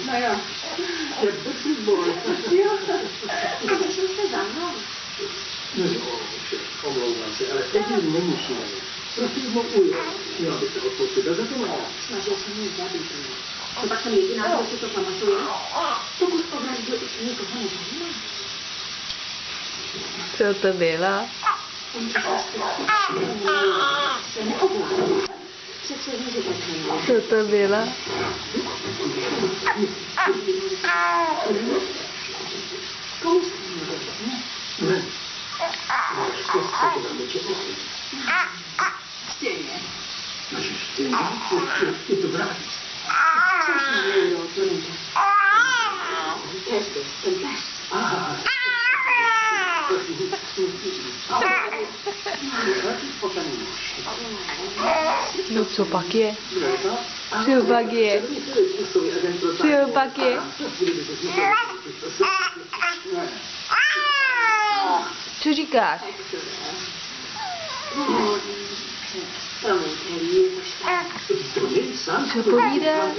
No jo. Jo, to jsem se dávno. No jo, omlouvám se, ale teď není šílený. Prosím ho ujel. Měla by se odpočit a za to má. Snažil jsem mě zabít. To pak jsem jediná, kdo si to pamatuje. Pokud po vraždě už nikoho nezajímá. Co to bylo? On se neovládá. Přece neříkat neměl. Co to bylo? Komu jste mluvil? Ne. Stejně. Naše stejně? Je to vrát. Ten pes. Aha. No co pak je? Co pak je? Co pak je? Co říkáš? Co povídáš?